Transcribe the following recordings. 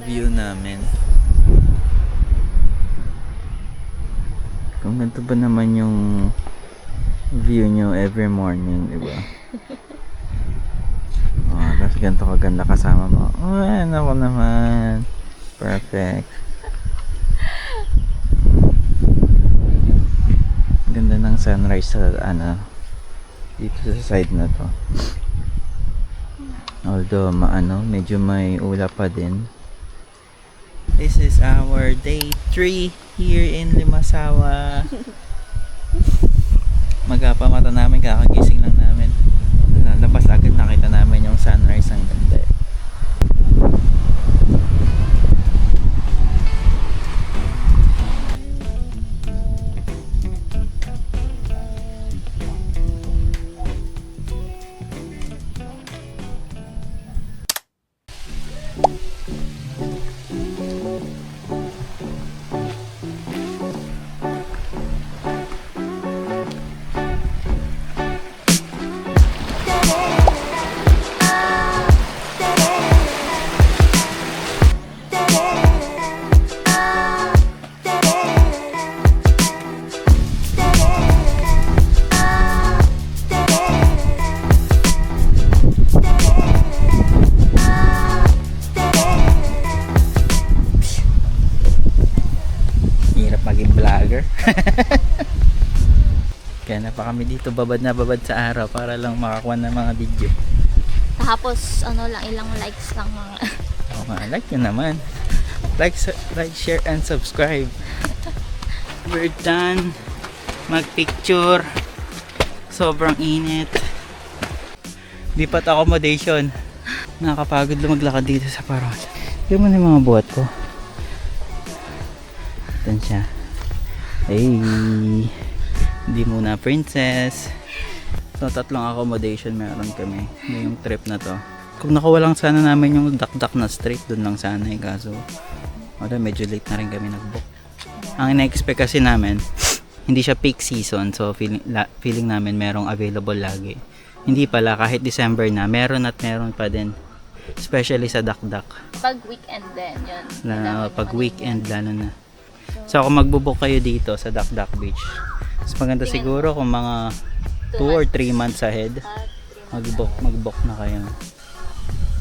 view namin. Kung ganito ba naman yung view nyo every morning, di ba? Oh, tapos ganito kaganda kasama mo. Oh, ako naman. Perfect. Ganda ng sunrise sa dito sa side na to. Although medyo may ulap pa din. This is our day 3 here in Limasawa. Magpapamata namin, kakagising lang namin. Labas agad nakita namin yung sunrise, ang ganda. Kaya na pa kami dito babad na babad sa araw para lang makakuha ng mga video. Tapos ilang likes lang mga. Oo nga, like nyo naman. Like, share, and subscribe. We're done magpicture. Sobrang init. Lipat accommodation. Nakakapagod lumaglakad dito sa Paron. Tignan mo na yung mga buhat ko. Ito siya. Hey, hindi muna princess. So 3 accommodation meron kami ngayong trip na to. Kung nakawalang sana namin yung dakdak na street, dun lang sana kaso medyo late na rin kami nag-book. Ang ina-expect kasi namin hindi siya peak season, so feeling namin merong available lagi. Hindi pala, kahit December na meron pa din, especially sa dakdak. Pag weekend din yun. Pag weekend lalo na. So kung magbo-book kayo dito sa Dakdak Beach, mas maganda siguro kung mga 2 or 3 months ahead mag-book na kayo.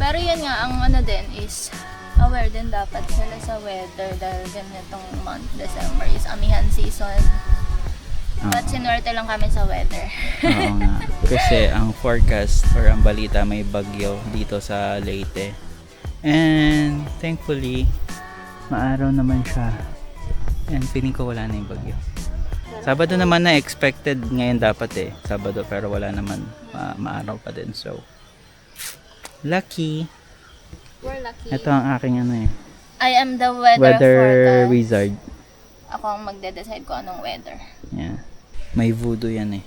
Pero yun nga, ang din is aware din dapat sila sa weather dahil ganitong month, December is amihan season. But sinuwerte lang kami sa weather. Oo nga. Kasi ang forecast or ang balita may bagyo dito sa Leyte. And thankfully, maaraw naman siya. And feeling ko wala na yung bagyo. Sabado naman na expected ngayon dapat Sabado, pero wala naman. Maaraw pa din. So, lucky. We're lucky. Ito ang aking I am the weather forecast wizard. Ako ang magde-decide kung anong weather. Yeah. May voodoo yan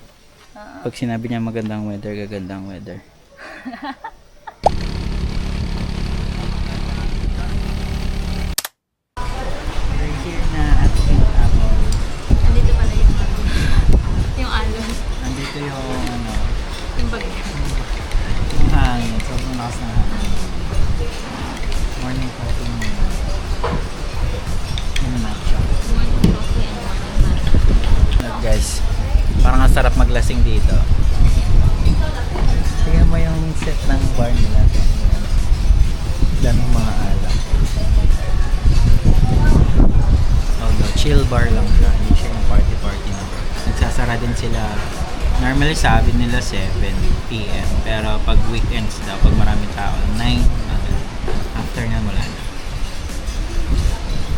Pag sinabi niya magandang weather, gagandang weather. Nandito pala yung alon. Nandito yung Yung bagay. yung hangin. Sobrang lakas ng hangin. Morning coffee mo. Yung matcha. Morning coffee and morning matcha. Look guys, parang ang sarap maglasing dito. Tingnan mo yung set ng bar nila. Daming mga alak. Chill bar lang siya, hindi siya yung party na bar. Nagsasara din sila, normally sabi nila 7 PM, pero pag weekends daw, pag maraming tao, 9, after na wala na.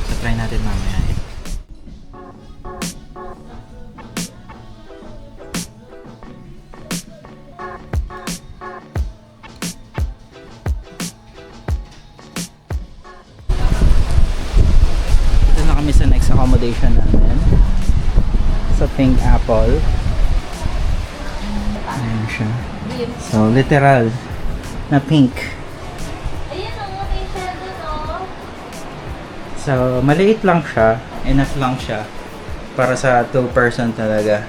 So try natin mamaya. Kami sa next accommodation namin sa Pink Apple. Ayan siya. So literal na pink. Ayan may shadow So maliit lang siya, enough lang siya para sa 2-person talaga.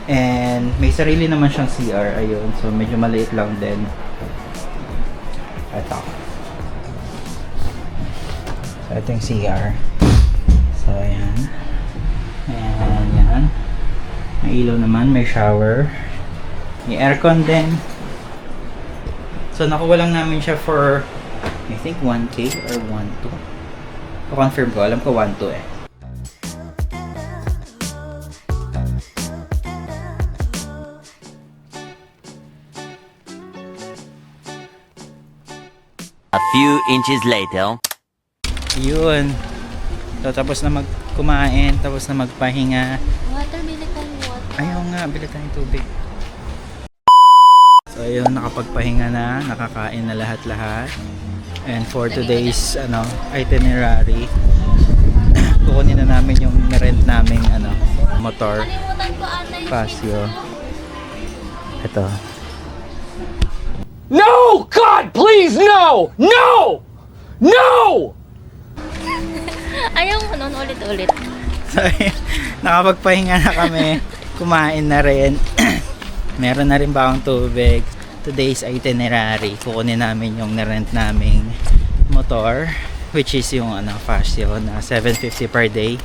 And may sarili naman siyang CR, ayun. So medyo maliit lang din. Ito. So, ito yung CR. So, ayan. Ayan, yan. May ilaw naman, may shower. May aircon din. So, nakuha lang namin siya for, I think, 1K or 1.2. Pa-confirm ko, alam ko 1.2 eh. A few inches later. Yun. So, tapos na kumain, tapos na magpahinga. Water, bili tayong water. Ayaw nga, bili tayong tubig. So, ayun, nakapagpahinga na, nakakain na lahat-lahat. And for today's itinerary, kukunin na namin yung rent naming motor. Kalimutan ko ata yung Pasio. Ito. No! God, please, no! No! No! Ayaw mo nun ulit-ulit. So, nakapagpahinga na kami. Kumain na rin. Meron na rin ba akong tubig? Today's itinerary. Kukunin namin yung nirent naming motor. Which is yung Pasio na 750 per day.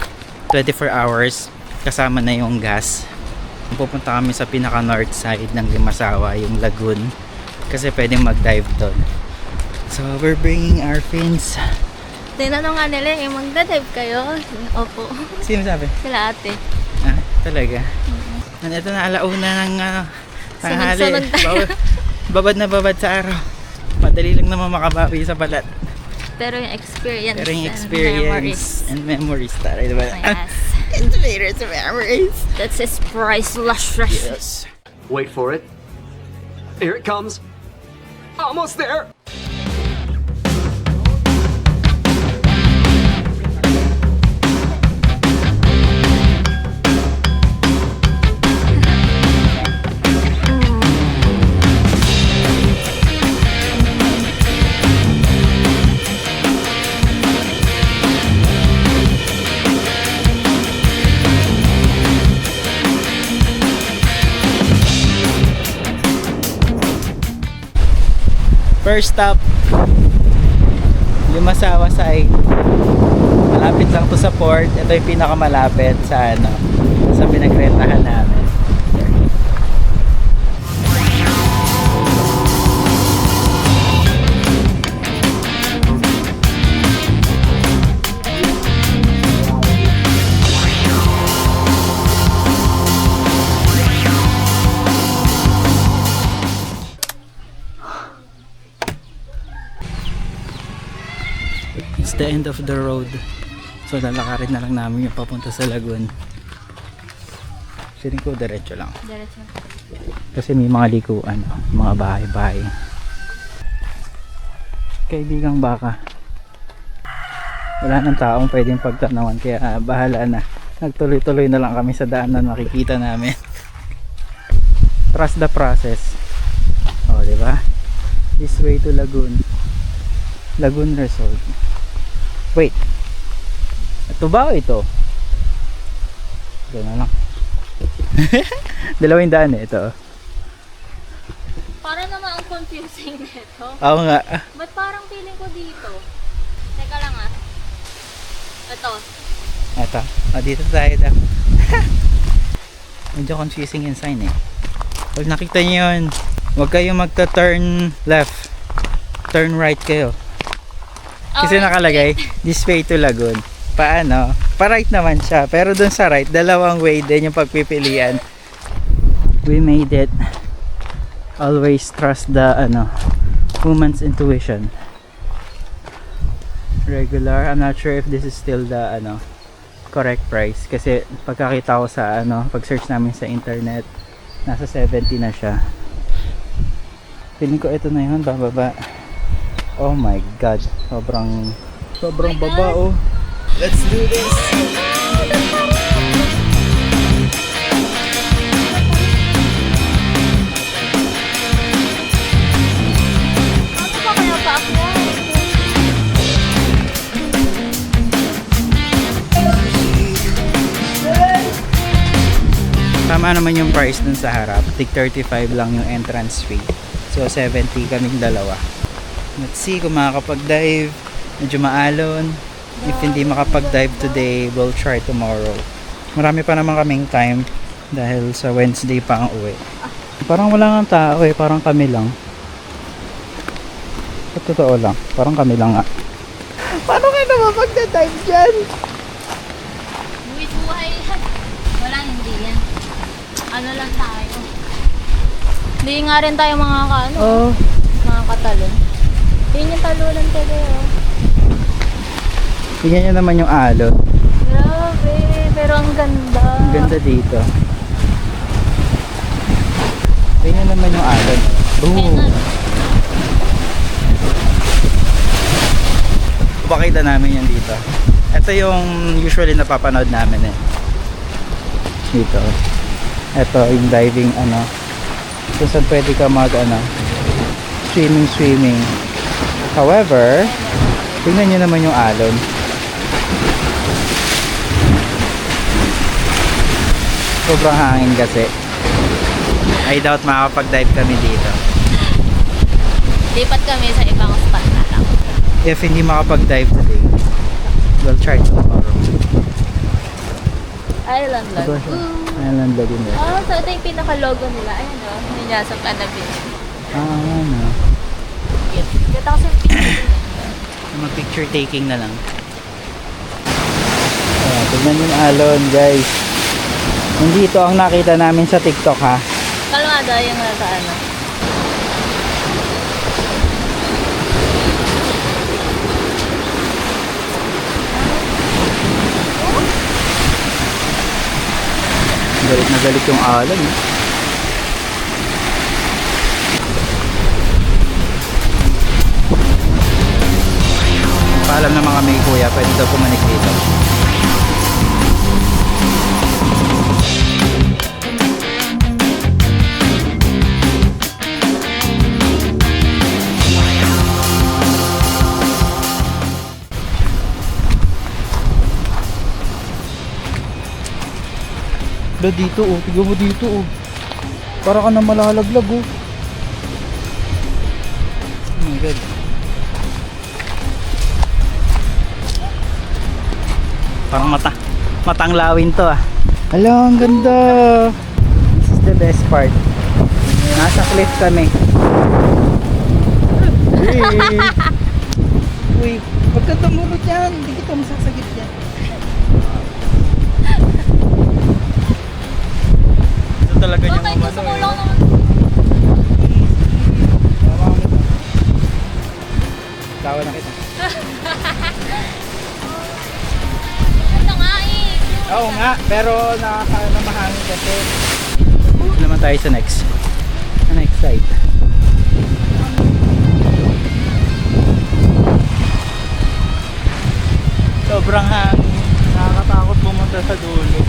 24 hours. Kasama na yung gas. Pupunta kami sa pinaka north side ng Limasawa, yung lagoon. Kasi pwedeng mag-dive doon. So, we're bringing our fins. Tinanong nga nila, magda-dive kayo? Opo. Sino sabi? Sila ate. Ah, talaga? Ito na alauna ng tanghali. Sunod-sunod tayo. Babad na babad sa araw. Madali lang naman makabawi sa balat. Pero yung experience, Pero yung and experience and memories tayo, diba? Yes. Inspirators and memories. That's his priceless. Yes. Wait for it. Here it comes. Almost there. First stop, Limasawa side. Malapit lang to sa port. Ito yung pinakamalapit sa sa pinagrentahan namin. It's the end of the road. So lalakarin na lang namin yung papunta sa lagoon. Feeling ko diretso lang. Diretso. Kasi may mga likuan, mga bahay-bahay. Kaibigang baka. Wala nang taong pwedeng pagtanawan kaya bahala na. Nagtuloy-tuloy na lang kami sa daanan makikita namin. Trust the process. Oh, di ba? This way to Lagoon. Lagoon Resort. Wait. Ito ba o ito? Ito na lang. Dalawang daan eh. Ito. Para naman ang confusing nito. Oo nga. Ba't parang feeling ko dito? Teka lang ah. Ito. Ito. O, dito tayo daw. Medyo confusing yung sign eh. Pag nakita nyo yun, huwag kayong magta-turn left. Turn right kayo. Kasi Alright, nakalagay, this way to Lagoon. Paano? Pa-right naman siya. Pero dun sa right, dalawang way din yung pagpipilian. We made it. Always trust the woman's intuition. Regular. I'm not sure if this is still the correct price. Kasi pagkakita ko sa pag-search namin sa internet, nasa 70 na siya. Feeling ko ito na yun, bababa. Oh my god, sobrang baba oh. Let's do this. Ano pa kaya pa ako? Tama naman yung price dun sa harap. Tig 35 lang yung entrance fee. So 70 kaming dalawa. Let's see kung makakapag-dive. Medyo maalon. If hindi makapag-dive today, we'll try tomorrow. Marami pa naman kaming time dahil sa Wednesday pa ang uwi. Parang wala nga tao eh, parang kami lang. Sa totoo lang, parang kami lang nga. Paano kayo naman magda-dive dyan? Buhay yan. Wala, hindi yan. Ano lang tayo. Hindi nga rin tayo mga Oh, mga katalon. Yun yung talunan today, oh. tingnan nyo naman yung alon. Grabe, pero ang ganda. Ang ganda dito. Tingnan naman yung alon. Boom! Pakita namin yan dito. Ito yung usually napapanood namin eh. Dito. Ito yung diving kung saan pwede ka mag swimming. However, tingnan nyo naman yung alon. Sobrang hangin kasi. I doubt makakapag-dive kami dito. Lipat kami sa ibang spot na lang. If hindi makapag-dive today, we'll try tomorrow. Island Ito Log. siya. Island Lagoon eh. Oh, so ito yung pinaka-logo nila. Ayun o, ninyasap ka na bin. Ano. Kita ko sa Mag-picture taking na lang. Tignan yung alon, guys. Hindi ito ang nakita namin sa TikTok, ha? kalmado yung nasa ano. Galit na galit yung alon, eh. Paalam naman kami, kuya. Pwede daw pumanik dito. Dito oh, tignan mo dito oh. Para ka na malalaglag oh. Oh my god. Parang matang lawin to ah. Hala, ang ganda. This is the best part. Nasa cliff kami. Hey. Uy, wag ka tumulot yan. Hindi kita masasagip yan. Ito talaga yung Okay, gusto ko lang naman. Tawa na kita. Ito nga eh. Oo nga, pero nakakahangin kasi. Naman tayo sa next site. Sobrang hangin. Nakakatakot pumunta sa dulo.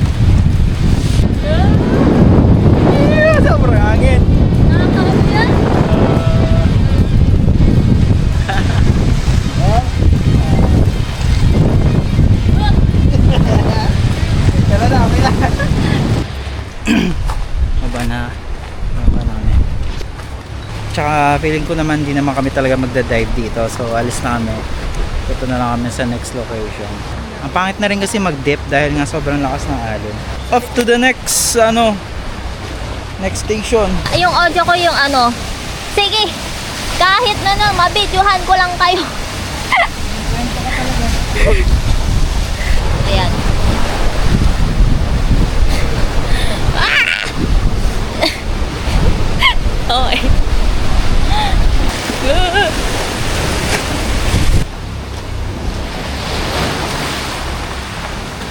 Sobrang hangin. Nakakawag yan. Tara na, kami na. Maba na kami. Tsaka feeling ko naman di naman kami talaga magda-dive dito. So alis na kami. Ito na lang kami sa next location. Ang pangit na rin kasi mag-dip dahil nga sobrang lakas ng alon. Off to the next next station. Yung audio ko yung ano. Sige. Kahit na mabidyohan ko lang kayo. Ayan. Okay.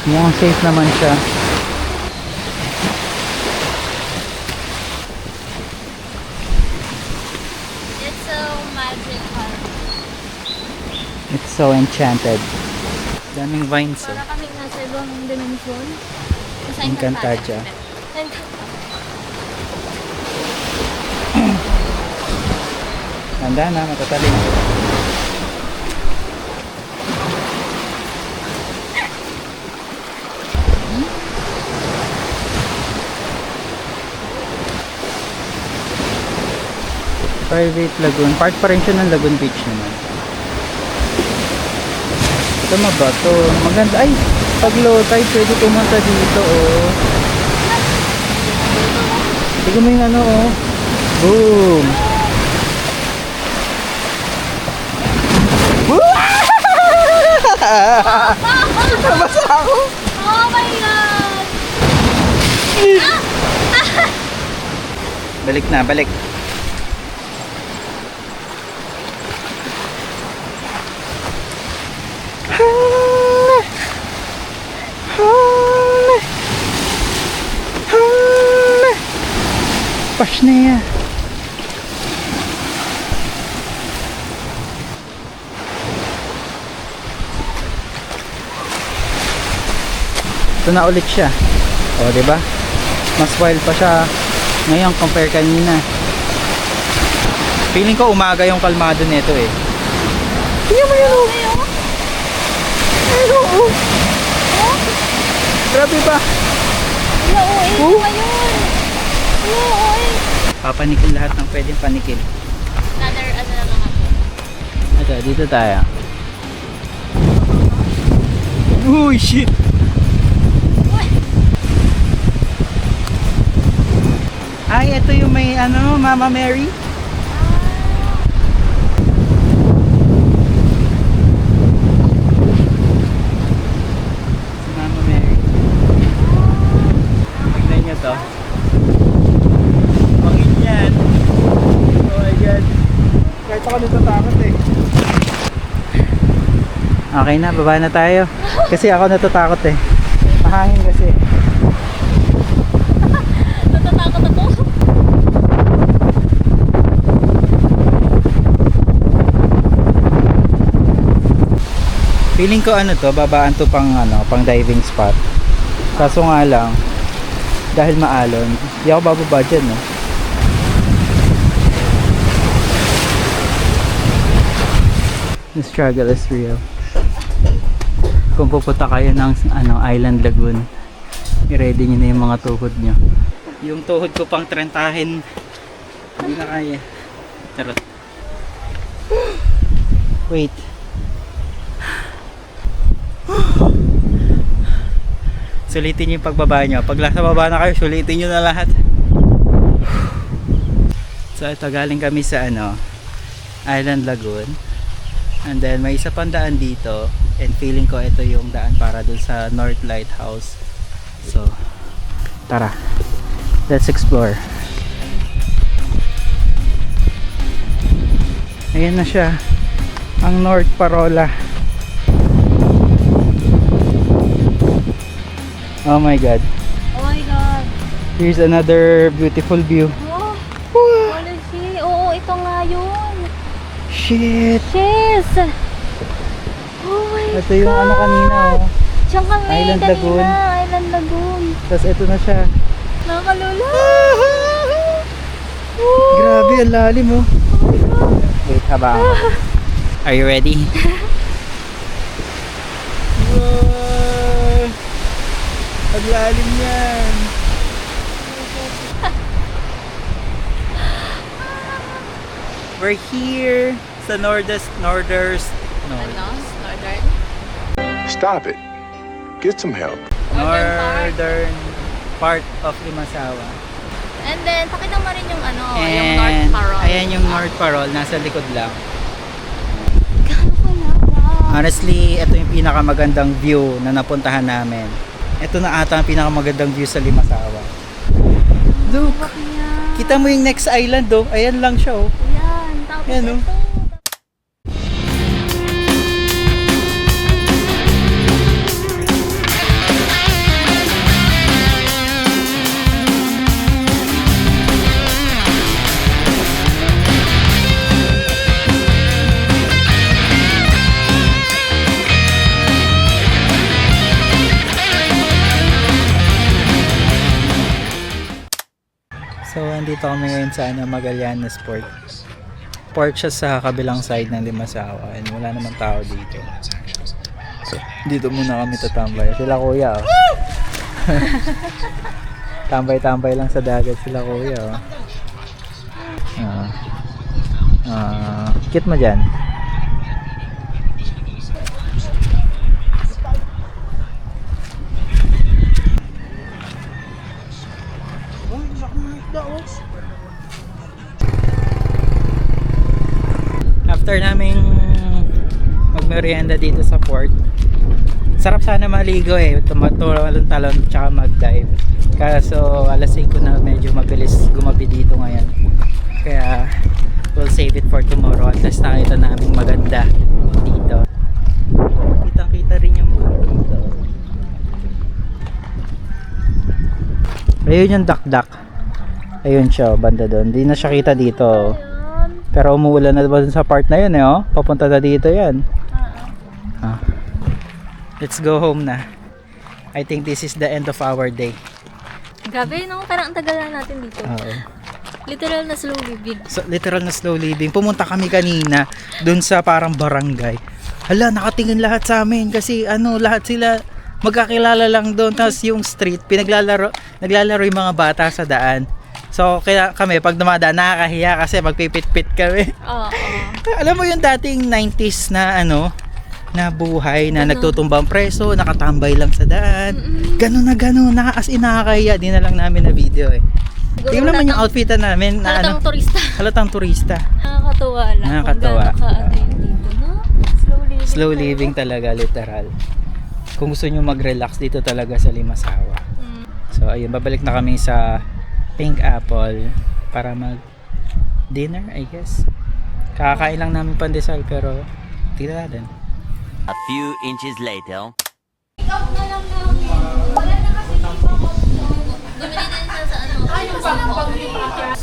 Mukhang safe naman siya. It's so magical. It's so enchanted. Daming vines Para oh. kaming nasa ibang dimensyon. Sa Encantadia. Tanda na, matatalim. Private lagoon. Part pa rin siya ng Lagoon Beach naman. Tama ba to? Maganda. Ay, pag low tide, pwede pumunta dito, oh. Tignan mo yung ano, oh. Boom! Nabasa ako! Oh my God! Balik na, balik. Pash na yan. Ito na ulit siya. O, di ba? Mas wild pa siya ngayon compare kanina. Feeling ko umaga yung kalmado nito eh. Tingnan mo yun, oh. Ayun, oh. Grabe ba? Wala, oh, eh, Oh. ngayon. Wala, oh, eh. Papanikin lahat ng pwedeng panikin. Another, ano naman ako. Ito, dito tayo. Uy, shit! Ay, ito yung may ano, Mama Mary. Si Mama Mary. Tignan nyo to. Pangin yan. Oh my God. Kahit ako natatakot eh. Okay na, baba na tayo. Kasi ako natatakot eh. Mahangin kasi. Natatakot ako. Feeling ko ano to, babaan to pang ano, pang diving spot. Kaso nga lang, dahil maalon, di ako bababa dyan, no? The struggle is real. Kung pupunta kayo ng ano, Island Lagoon, i-ready nyo na yung mga tuhod nyo. Yung tuhod ko pang trentahin, hindi na kaya. Charot. Wait. Sulitin yung pagbaba nyo. Pag nasa baba na kayo, sulitin nyo na lahat. So ito, galing kami sa ano, Island Lagoon. And then may isa pang daan dito. And feeling ko ito yung daan para dun sa North Lighthouse. So tara, let's explore. Ayan na siya, ang North Parola. Oh my God, Oh my God. here's another beautiful view. Oh, policy. Oo, ito nga yun. Shit, Yes! Oh my ito yung ano kanina, oh. Diyan kami Island kanina. Lagoon. Island Lagoon. Tapos ito na siya. Nakakalula. Grabe, ang lalim, oh. Oh my God. Wait, haba ako. Are you ready? Wow! Ang lalim yan. We're here sa Northern Stop it. Get some help. Northern part of Limasawa. And then, pakita mo rin yung ano, yung And North Parol. ayan yung North Parol, nasa likod lang. Gaano ka na? Honestly, ito yung pinakamagandang view na napuntahan namin. Ito na ata ang pinakamagandang view sa Limasawa. Look! Kita mo yung next island, oh. Ayan lang siya, oh. Yan. Tapos Yan, oh. ito. So, andito kami ngayon sa Magallanes Port. Port siya sa kabilang side ng Limasawa and wala namang tao dito. So, dito muna kami tatambay. Sila kuya, oh. Tambay-tambay lang sa dagat sila kuya, oh. Kit mo dyan. after naming magmerienda dito sa port, sarap sana maligo eh, tumalon-talon tsaka mag-dive. Kaso alas 5 na, medyo mabilis gumabi dito ngayon, kaya we'll save it for tomorrow. At least nakita namin maganda dito, kitang kita rin yung mga dito. Ayun yung dakdak, ayun siya, banda doon, hindi na siya kita dito. Pero umuulan na ba dun sa part na yun eh, oh? Papunta na dito yan. Ah. Let's go home na. I think this is the end of our day. Grabe, no? Parang ang tagal na natin dito. Oo. Literal na slow living. So, literal na slow living. Pumunta kami kanina dun sa parang barangay. Hala, nakatingin lahat sa amin kasi ano, lahat sila magkakilala lang doon. Tapos yung street, naglalaro yung mga bata sa daan. So, kaya kami, pag dumadaan, nakakahiya kasi magpipit-pit kami. Oo. Alam mo yung dating 90s na ano, na buhay na nagtutumbang preso, nakatambay lang sa daan. Ganun na, as in nakakahiya. Di na lang namin na video eh. Tingnan naman yung outfitan namin na Halatang turista. Halatang turista. Nakakatuwa lang. Nakakatuwa. Kung gaano ka dito, no? Slow living talaga, literal. Kung gusto nyo mag-relax dito talaga sa Limasawa. So ayun, babalik na kami sa Pink Apple para mag-dinner, I guess. Kakain lang namin pandesal pero tignan natin. A few inches later. Bumili din siya sa ano. Ay, yung parang pag-lipat.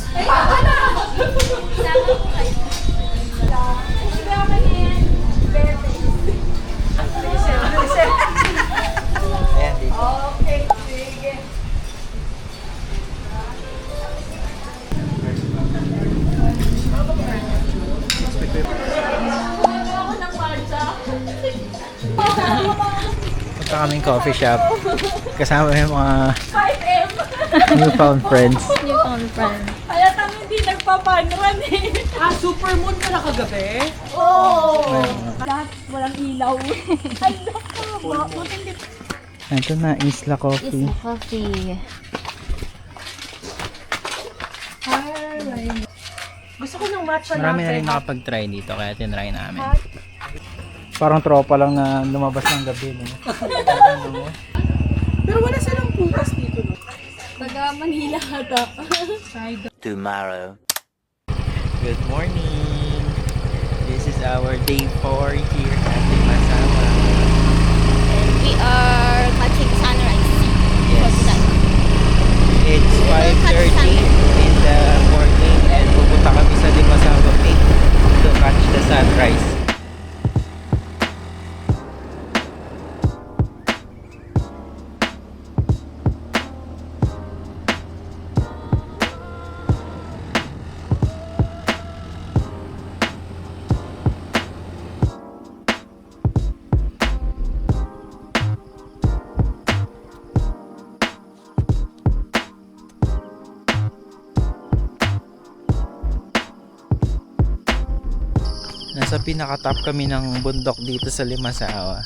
Ayan dito. Punta kaming coffee shop. Kasama yung mga newfound friends. Newfound friend. Kaya kami hindi nagpapanran eh. Supermoon ka na kagabi? Lahat walang ilaw. Ito na, Isla Coffee. Coffee. Gusto ko ng matcha Marami na rin nakapag-try dito kaya tinry namin. Parang tropa lang na lumabas ng gabi. No? Pero wala silang putas dito. No? Taga Manila ata. Tomorrow. Good morning! This is our day 4 here at Limasawa. And we are catching sunrise. Yes. It's 5:30 in the morning and pupunta kami sa Limasawa Peak to catch the sunrise. Nasa pinaka-top kami ng bundok dito sa Limasawa.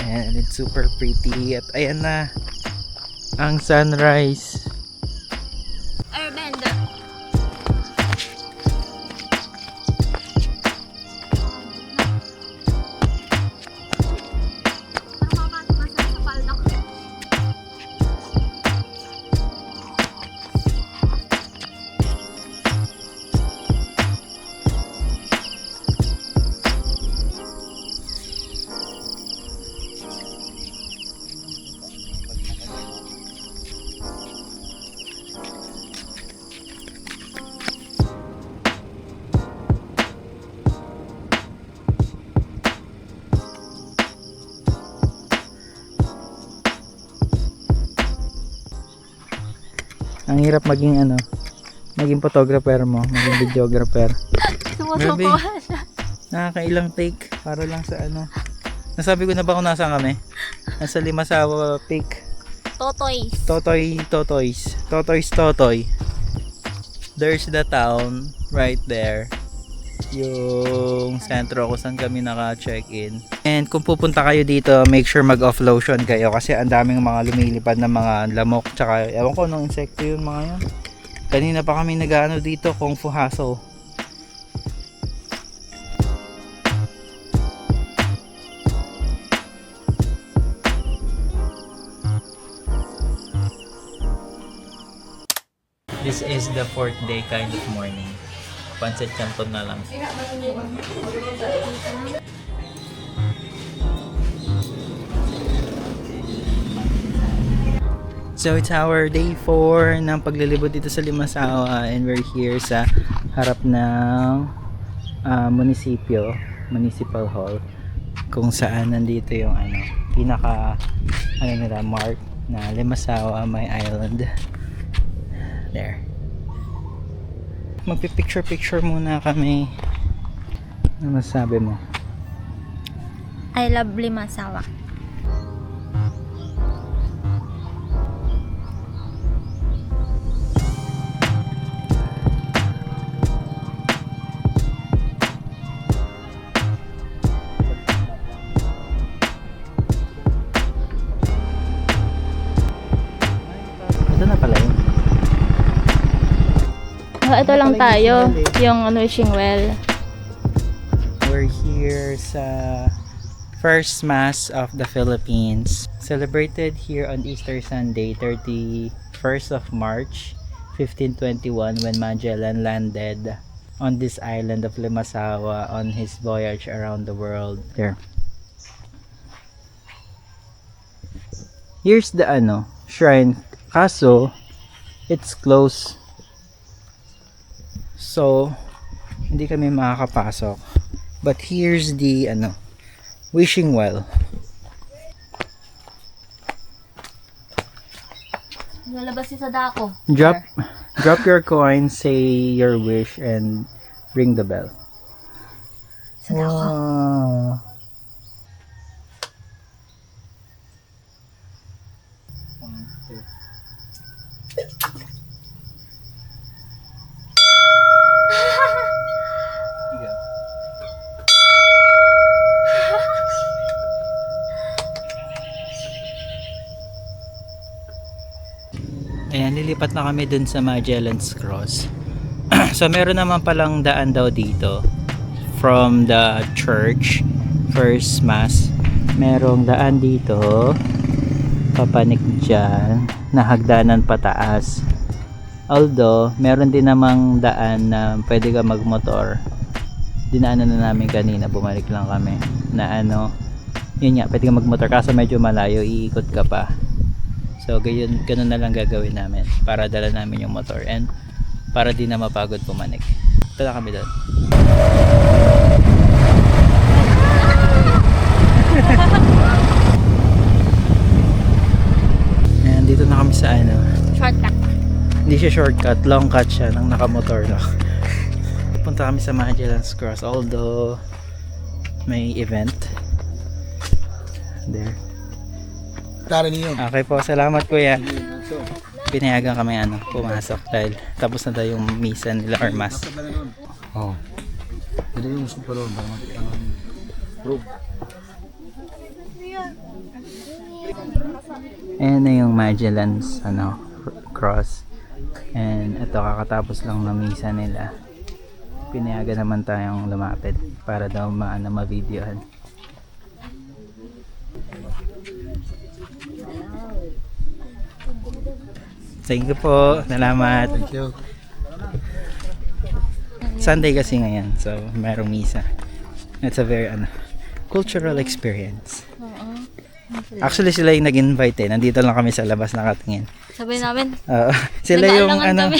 And it's super pretty. At ayan na ang sunrise. Airbender. Ang hirap maging maging photographer mo, maging videographer. Sumusuko siya. Nakakailang take para lang sa Nasabi ko na ba kung nasaan kami? Nasa Limasawa Peak. Totoys. Totoy. There's the town right there. Yung sentro kung saan kami naka-check-in. And kung pupunta kayo dito, make sure mag-off lotion kayo kasi ang daming mga lumilipad na mga lamok. Tsaka ewan ko anong insekto yun mga yun. Kanina pa kami nag-ano dito, Kung Fu Hustle. This is the 4th day kind of morning. Pancit canton na lang. So it's our day 4 ng paglilibot dito sa Limasawa, and we're here sa harap ng municipal hall, kung saan nandito yung pinaka nila mark na Limasawa may island. There. Magpipicture muna kami. Ano masabi mo? I love Limasawa. Ito na pala yun. Ito lang tayo, yung wishing well. We're here sa first Mass of the Philippines, celebrated here on Easter Sunday, 31st of March, 1521, when Magellan landed on this island of Limasawa on his voyage around the world. There. Here's the shrine. Kaso, it's closed. So, hindi kami makakapasok. But here's the wishing well. Lalabas si Sadako. Drop your coin, say your wish, and ring the bell. Sadako. Wow. Ayan, lilipat na kami dun sa Magellan's Cross. So meron naman palang daan daw dito from the church, first mass. Merong daan dito papanik dyan na hagdanan pataas. Although meron din namang daan na pwede ka magmotor. Dinaanan na namin kanina, bumalik lang kami na yun nga, pwede ka magmotor kaso medyo malayo, iikot ka pa. So ganun na lang gagawin namin para dala namin yung motor and para di na mapagod pumanik. Ito na kami doon. And dito na kami sa Shortcut. hindi siya shortcut, long cut siya ng nakamotor na. Punta kami sa Magellan's Cross, although may event there. Okay po, salamat kuya. Pinayagan kami pumasok dahil tapos na daw yung misa nila or mass. Oh. Jadi yung super ron bro. Ayan na yung Magellan's cross. And ito, kakatapos lang ng misa nila. Pinayagan naman tayong lumapit para daw ma-videohan. Thank you po. Salamat. Thank you. Sunday kasi ngayon, so merong misa. It's a very cultural experience. Actually sila yung nag-invite Nandito lang kami sa labas nakatingin. Sabi namin, Oo. Sila yung nag-aalangan kami.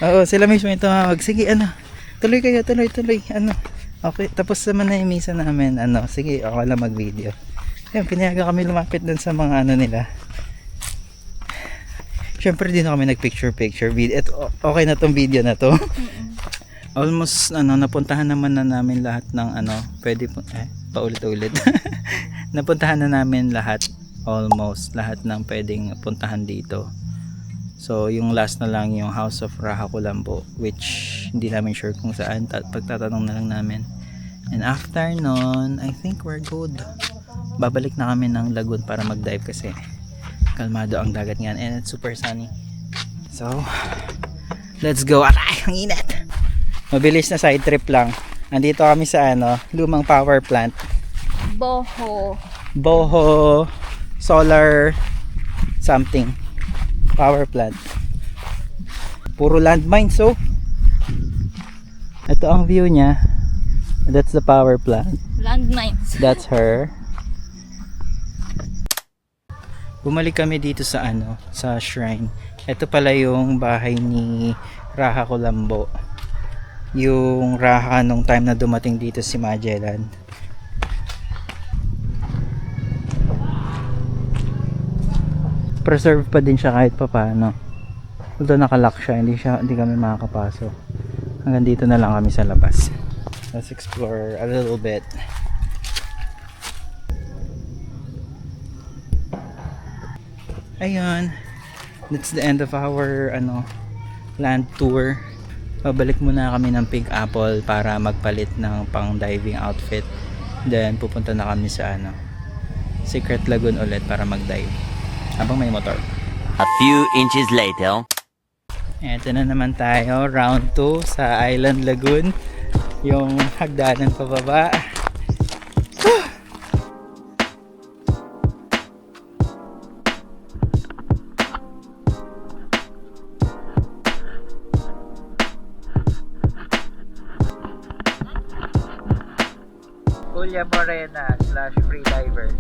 Oo, sila mismo yung tumawag. Sige, tuloy kayo, tuloy. Okay, tapos naman na yung misa namin. Sige, ako lang mag-video. Yan, pinayagan kami lumapit dun sa mga nila. Syempre din kami nag-picture video. Okay na tong video na to. Almost napuntahan naman na namin lahat ng pwede po paulit-ulit. Napuntahan na namin almost lahat ng pwedeng puntahan dito. So yung last na lang yung House of Rahakulambo, which hindi namin sure kung saan, pagtatanong na lang namin. And after nun, I think we're good. Babalik na kami ng Lagoon para mag-dive kasi kalmado ang dagat ngayon and it's super sunny. So let's go. Aray, ang init. Mabilis na side trip lang. Andito kami sa lumang power plant. Boho solar something power plant. Puro landmines, so. Ito ang view niya. That's the power plant. Landmines. That's her. Bumalik kami dito sa sa shrine. Ito pala yung bahay ni Raha Colombo. Yung Raha nung time na dumating dito si Magellan. Preserve pa din siya kahit papaano. Although nakalock siya, hindi kami makakapasok. Hanggang dito na lang kami sa labas. Let's explore a little bit. Ayun. That's the end of our land tour. Pabalik muna kami ng Pink Apple para magpalit ng pang diving outfit. Then pupunta na kami sa Secret Lagoon ulit para mag-dive habang may motor. A few inches later. Eto na naman tayo, round 2 sa Island Lagoon. Yung hagdanan pababa. Julia Morena / freediver.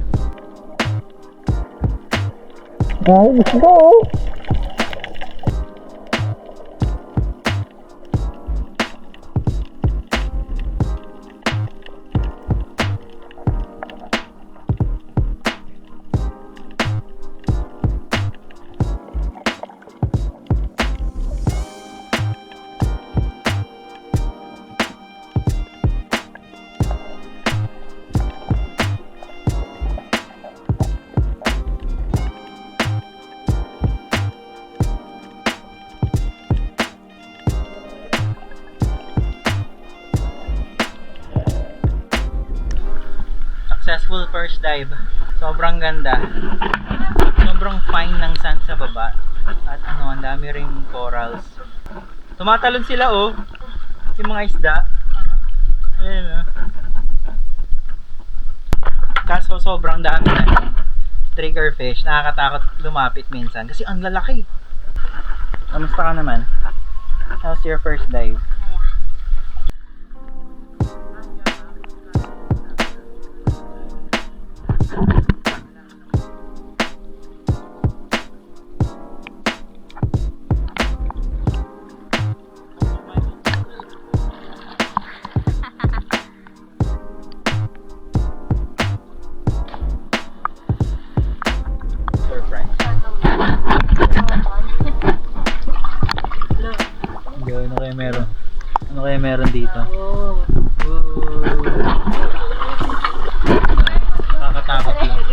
Let's go! Successful first dive. Sobrang ganda. Sobrang fine ng sand sa baba. At ang dami ring corals. Tumatalon sila yung mga isda. Ayan Kaso sobrang dami na triggerfish. Nakakatakot lumapit minsan kasi ang lalaki. Kamusta ka naman? How's your first dive? Ano kaya meron dito? Nakakatakot lang.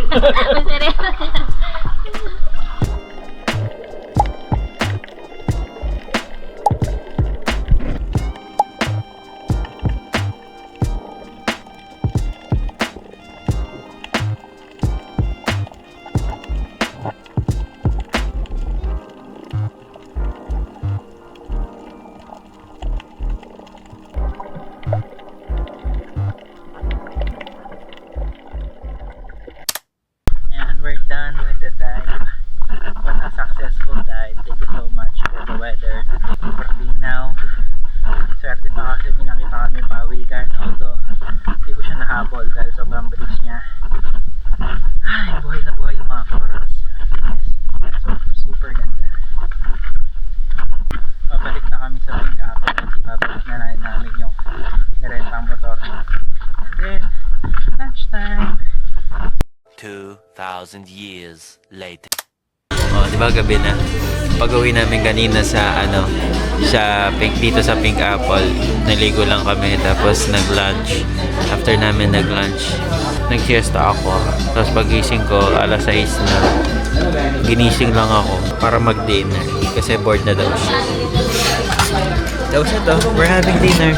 We're done with the dive. What a successful dive. Thank you so much for the weather. Super linaw. Swerte pa kasi may nakita kami pawikan. Although hindi ko siya nahabol dahil sobrang bilis niya. Ay, buhay na buhay yung mga corals. Goodness. So, super ganda. Pabalik na kami sa Pink Apple. Hindi pabalik na namin yung nirentang motor. And then, lunchtime. 2,000 years later. Di ba gabi na? Pag-uwi namin kanina sa dito sa Pink Apple, naligo lang kami tapos nag-lunch. After namin nag-lunch, nag-siesta ako. Tapos pagising ko, alas 6 na. Ginising lang ako para mag-dinner kasi bored na daw siya. Tapos ito, we're having dinner.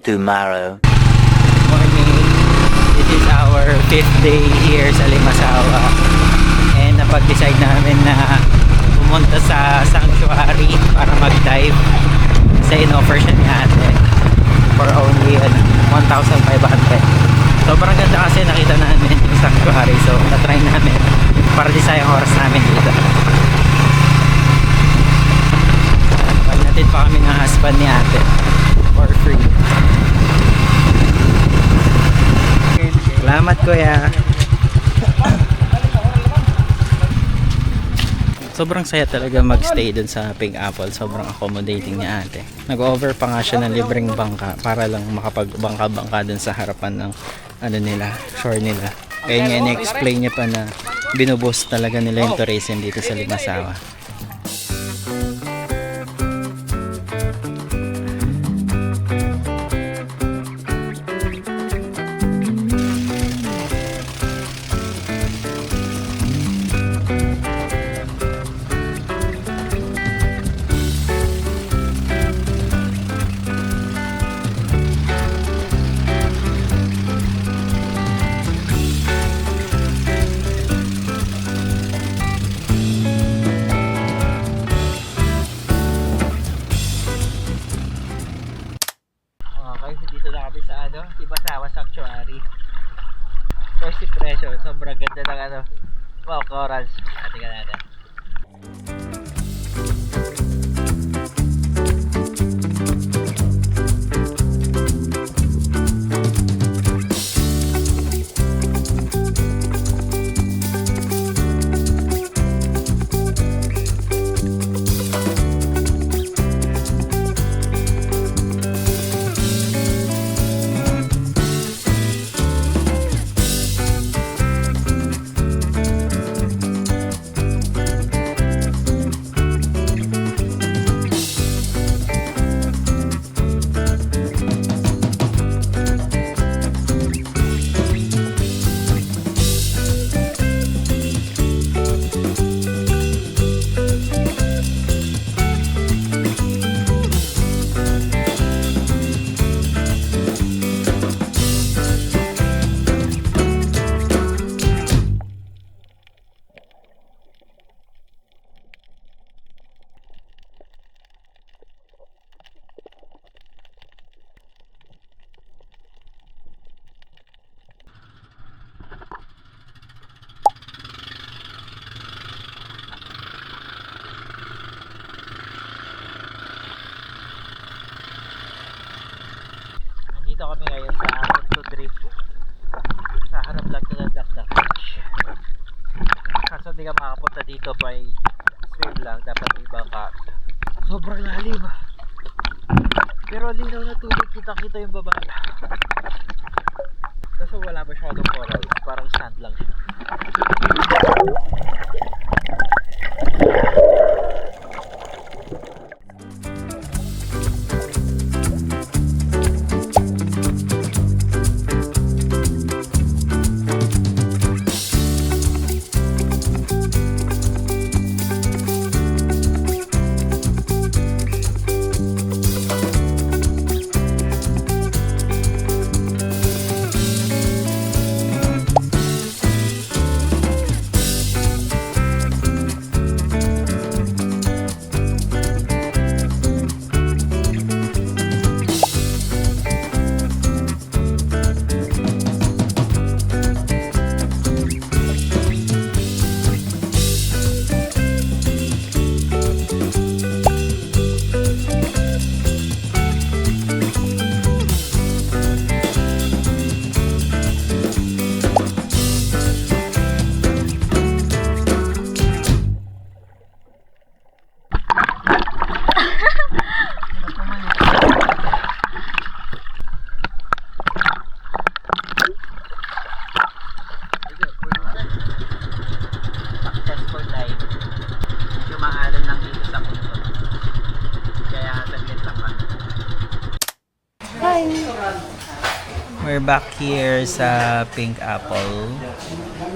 tomorrow. Morning. This is our 5th day here sa Limasawa. And napag-decide namin na pumunta sa sanctuary para mag-dive. Kasi in-offer siya ni ate for only 1,500. Sobrang ganda kasi nakita namin yung sanctuary. So na-try namin para di sayang oras namin dito. Pagnatin pa kami ng husband ni ate for free. Salamat kuya. Sobrang saya talaga magstay dun sa Pink Apple. Sobrang accommodating ni ate. Nag-over pa nga siya ng libreng bangka para lang makapagbangka-bangka dun sa harapan ng ano nila, shore nila. Kaya nga in-explain niya pa na binuboost talaga nila yung tourism dito sa Limasawa. Okay, dito na kami sa Limasawa Sanctuary. First impression, sobrang ganda ng wow, corals. Tingnan natin. Dito kami ngayon sa Punto Drift. Sa harap lang ito ng Dakdak Beach. Kaso hindi ka makapunta dito by swim lang. Dapat may bangka. Sobrang lalim. Pero linaw na tubig. Kita-kita yung baba. Kaso wala masyadong coral. Parang sand lang siya. We're back here sa Pink Apple.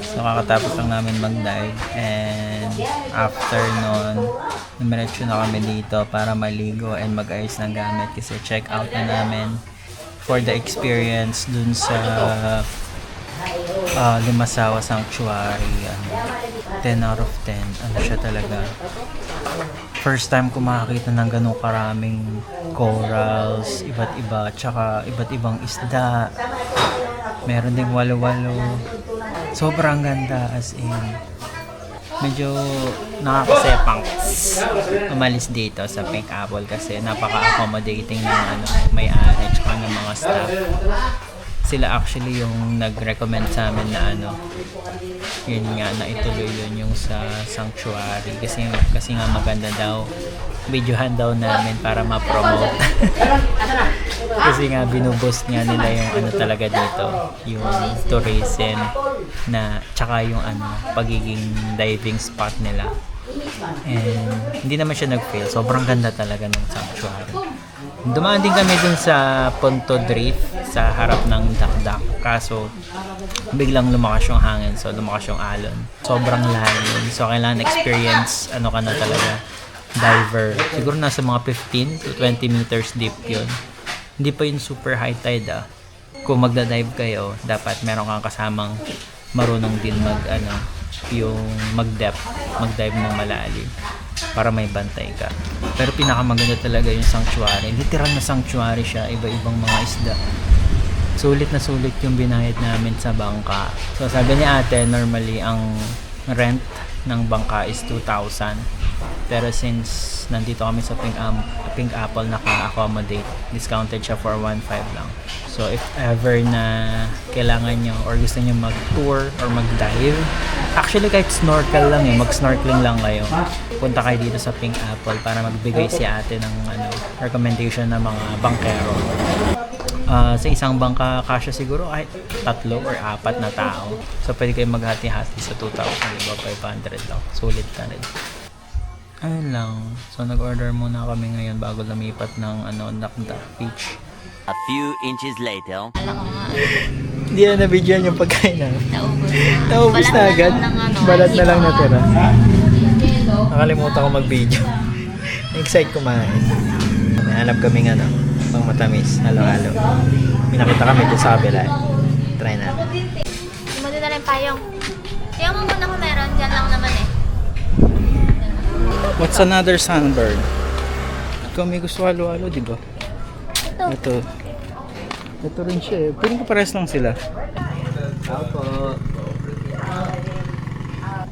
So kakatapos lang namin mag-dive and after nun, numiretso na kami dito para maligo and mag-ayos ng gamit kasi check out na namin for the experience dun sa Limasawa Sanctuary. 10 out of 10. Ano siya talaga. First time ko makakita ng ganun karaming corals, iba't iba, tsaka iba't ibang isda. Meron ding walo-walo. Sobrang ganda, as in. Medyo nakakasepang umalis dito sa Pink Apple kasi napaka-accommodating ng may-ari tsaka ng mga staff. Sila actually yung nag-recommend sa amin na yun nga, na ituloy yun yung sa sanctuary kasi nga maganda daw. Videohan daw namin para ma-promote. Kasi nga binuboost nga nila yung talaga dito, yung tourism na tsaka yung pagiging diving spot nila. And hindi naman siya nag-fail. Sobrang ganda talaga ng sanctuary. Dumaan din kami dun sa Ponto Drift sa harap ng dakdak. Kaso biglang lumakas yung hangin, so lumakas yung alon. Sobrang lalim. So kailangan experience ka na talaga, diver. Siguro nasa mga 15 to 20 meters deep yun. Hindi pa yun super high tide Kung magda-dive kayo, dapat meron kang kasamang marunong din yung mag-dive ng malalim para may bantay ka. Pero pinakamaganda talaga yung sanctuary. Literal na sanctuary siya, iba-ibang mga isda. Sulit na sulit yung binayad namin sa bangka. So sabi ni ate, normally ang rent ng bangka is 2,000. Pero since nandito kami sa Pink Apple, naka-accommodate, discounted siya for 1,500 lang. So if ever na kailangan nyo or gusto nyo mag-tour or mag-dive, actually kahit snorkel lang mag-snorkeling lang kayo. Punta kayo dito sa Pink Apple para magbigay si ate ng recommendation ng mga bangkero. Sa isang bangka, kasya siguro kahit 3 or 4 na tao. So pwede kayo maghati-hati sa 2,000, 500 lang. Sulit na rin. Ayun lang. So nag-order muna kami ngayon bago lumipat ng Nakdak Beach. A few inches later. Hindi na na-videoan yung pagkain namin. Naubos na agad. Balat na lang natira. Nakalimutan ko mag-video. Excited kumain. May hanap kaming pang matamis. Halo-halo. Pinakita kami dun sa kabila. Try namin. Sumunod na rin payong. Tingnan mo muna kung meron. Diyan lang naman What's another sunbird? Ikaw may gusto halo-halo, di ba? Ito. Ito rin siya. Piling ko pares lang sila. Opo.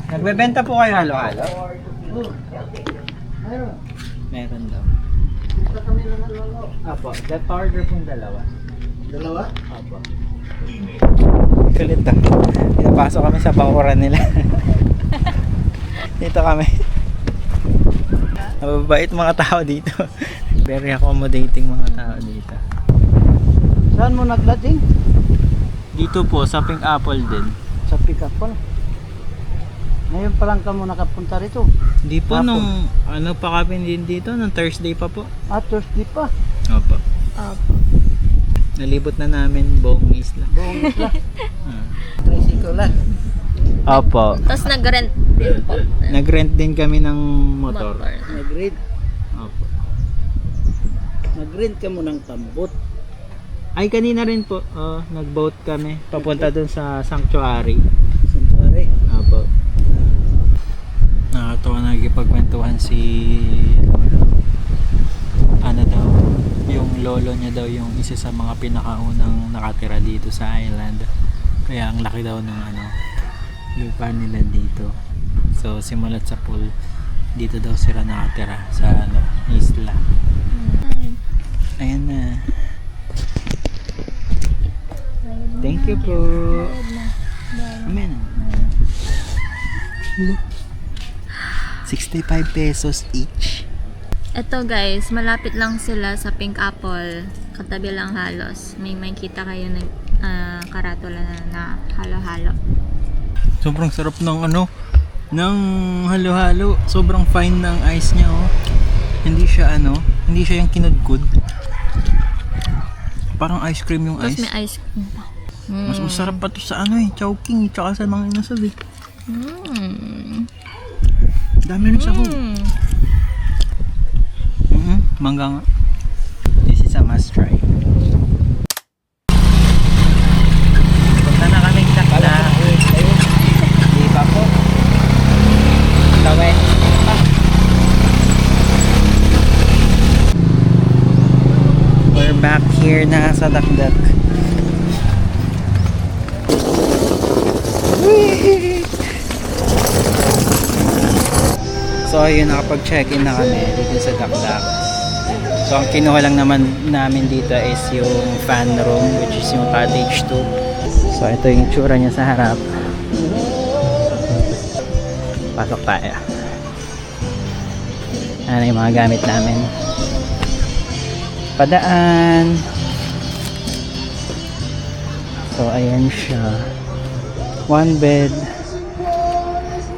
Nagbebenta po kayo halo-halo? Meron daw. Opo. That order pong dalawa. Dalawa? Opo. Kulit na. Pinapasok kami sa bakuran nila. Dito kami. Mababait mga tao dito. Very accommodating mga tao dito. Saan mo nagdating? Dito po, sa Pink Apple din. Sa Pink Apple. Ngayon pa lang ka mo nakapunta rito. Hindi po, Hapon. nung pa kami din dito, nung Thursday pa po. Thursday pa. Opo. Nalibot na namin buong isla. Buong isla. Tricycle lang. Opo. Tapos nag-rent din po. Nag-rent din kami ng motor. Nag-rent. Opo. Nag-rent ka mo ng tambot. Ay, kanina rin po, nag-boat kami. Papunta dun sa sanctuary. Sanctuary. Opo. Nakatawa na nagkipagkwentuhan si daw, yung lolo niya daw yung isa sa mga pinakaunang nakatira dito sa island. Kaya ang laki daw ng lupa nila dito. So simulat sa pool, dito daw sila nakatira sa isla. Ayan na. Thank you po. Amen. 65 pesos each. Ito guys, malapit lang sila sa Pink Apple. Katabi lang halos. May makita kayo ng karatula na halo-halo. Sobrang sarap ng ng halo-halo. Sobrang fine ng ice niya Hindi siya hindi siya yung kinudkod. Parang ice cream yung Tapos ice. may ice cream pa. Mas masarap pa to sa chowking tsaka sa mga inasal Dami rin sa mangga nga. This is a must try. here na sa dakdak. So ayun, nakapag-check-in na kami dito sa dakdak. So ang kinuha lang naman namin dito is yung fan room, which is yung cottage 2. So ito yung itsura niya sa harap. Pasok tayo. Ano yung mga gamit namin. Padaan. So ayan siya. One bed.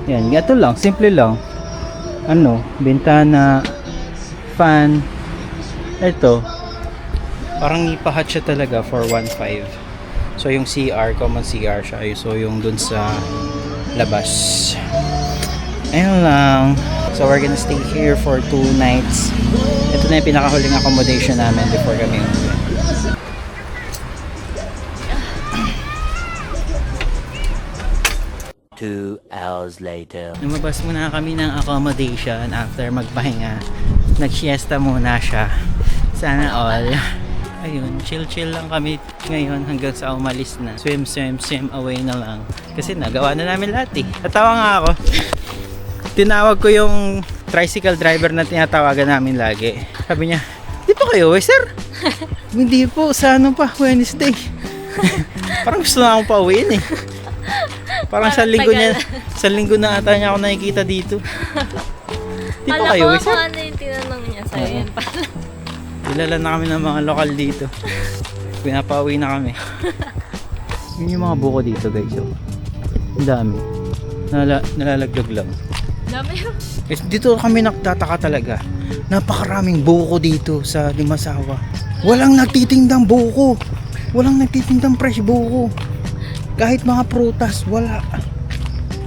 Yan, gato lang, simple lang. Ano, bintana, fan. Ito, parang ipahat siya talaga for 1.5. So yung CR, common CR siya. So yung dun sa labas. Ayun lang. So we're gonna stay here for 2 nights. Ito na yung pinakahuling accommodation namin before kami umuwi. Two hours later. Lumabas muna kami ng accommodation after magpahinga. Nag-siesta muna siya. Sana all. Ayun, chill lang kami ngayon hanggang sa umalis na. Swim away na lang. Kasi nagawa na namin lahat eh. Natawa nga ako. Tinawag ko yung tricycle driver na tinatawagan namin lagi. Sabi niya, di pa kayo sir? Hindi po, sa ano pa, Wednesday. Parang gusto na akong pauwiin eh. Parang sa linggo na ata niya ako nakikita dito. Di pa kayo sir? Alam ko ano yung tinanong niya sa'yo. Yan pala. Kilala na kami ng mga lokal dito. Pinapauwi na kami. Yun yung mga buko dito guys. Oh. Ang dami. Nalalaglag lang. Dami yun. Dito kami nagtataka talaga. Napakaraming buko dito sa Limasawa. Walang nagtitindang buko. Walang nagtitindang fresh buko. Kahit mga prutas, wala.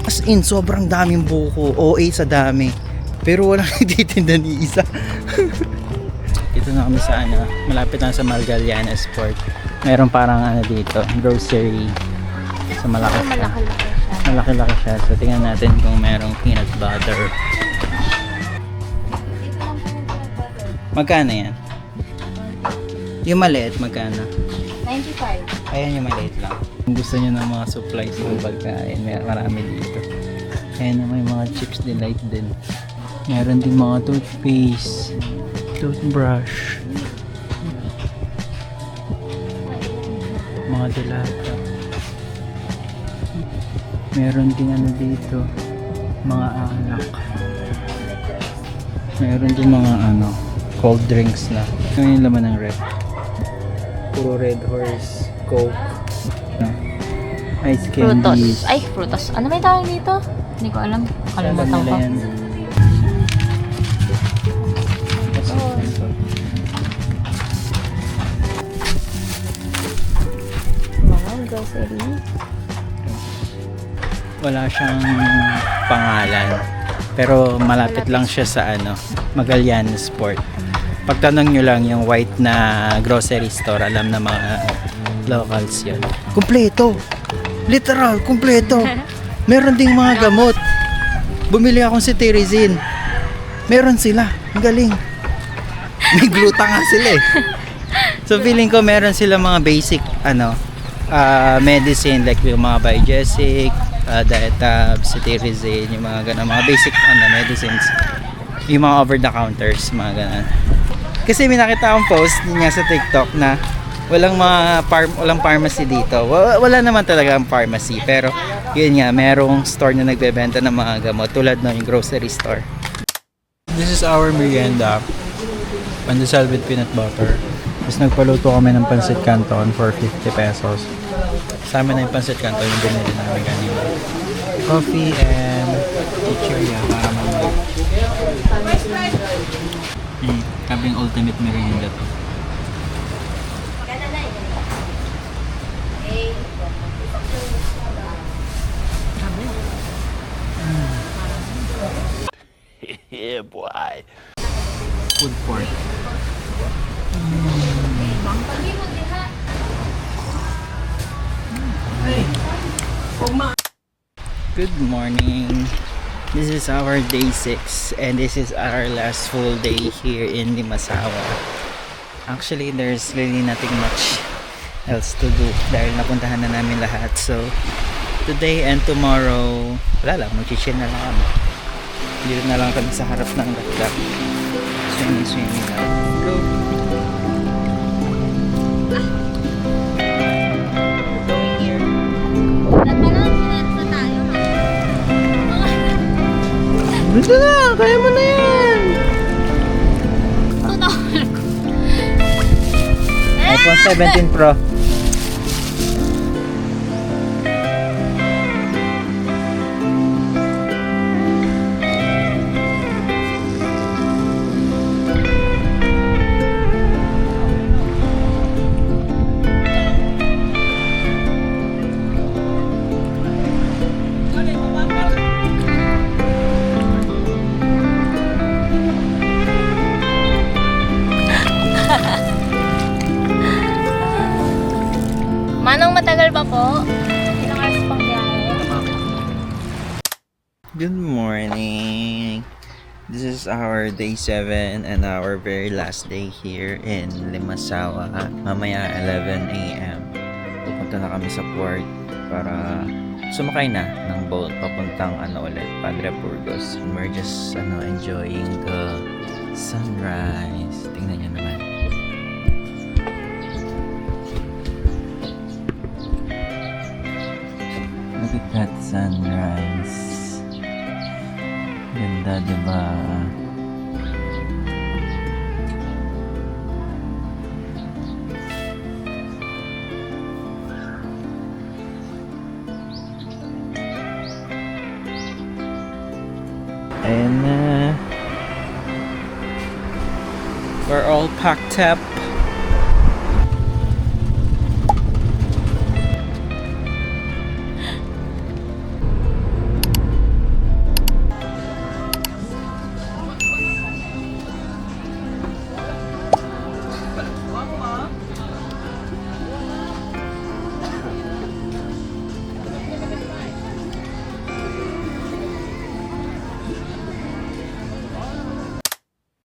As in, sobrang daming buko. OA sa dami. Pero walang nagtitinda ni isa. Dito na kami sa ano, malapit na sa Magallanes Port. Meron parang ano dito, grocery. So malaki siya. Malaki-laki siya. So tingnan natin kung merong peanut butter. Magkano yan? Yung maliit, magkano? 95. Ayan yung maliit lang. Kung gusto nyo ng mga supplies ng pagkain, marami dito. Ayan na may mga Chips Delight din. Meron din mga toothpaste, toothbrush, mga delata. Meron din ano dito, mga alak. Meron din mga ano, cold drinks na. Ano yung laman ng rep? Puro Red Horse, Coke, ice candies. Frutos. Ay, frutos. Ano may tawag dito? Hindi ko alam. Kalimutan ko. Yan. Mga grocery. Wala siyang pangalan. Pero malapit lang siya sa ano, Magallanes Port. Pagtanong nyo lang yung white na grocery store, alam na mga locals yun. Kumpleto! Literal, kumpleto! Meron ding mga gamot. Bumili akong cetirizine. Meron sila. Ang galing. May gluta nga sila eh. So feeling ko meron sila mga basic ano, medicine like yung mga Biogesic, Diatab, cetirizine, yung mga ganun, mga basic ano, medicines. Yung mga over the counters, mga ganun. Kasi may nakita akong post niya sa TikTok na walang pharmacy dito. Wala naman talaga ang pharmacy, pero yun nga, merong store na nagbebenta ng mga gamot tulad ng grocery store. This is our merienda. Pandesal with peanut butter. Tapos nagpaluto kami ng pancit canton for 50 pesos. Sa amin na yung pancit canton yung binili namin kanina. Coffee and chichirya para mamaya. Kabing ultimate merienda to. Yeah, boy. Food court. Good morning. This is our day 6 and this is our last full day here in Limasawa. Actually, there's really nothing much else to do dahil napuntahan na namin lahat. So, today and tomorrow, wala lang, mag-chill na lang kami. Dito na lang kami sa harap ng dakdak. Swimming lang. Go! Going here. Nagpanood na tayo. Dito na! Kaya mo na yan! iPhone 17 Pro. Manong, matagal ba po? Ilang hours pang biyahe? Good morning. This is our day 7 and our very last day here in Limasawa. Mamaya 11 a.m. Pupunta na kami sa port para sumakay na ng boat papuntang Padre Burgos. And we're just enjoying the sunrise. Tingnan niyo naman. Look at that sunrise. Ganda, diba? And we're all packed up.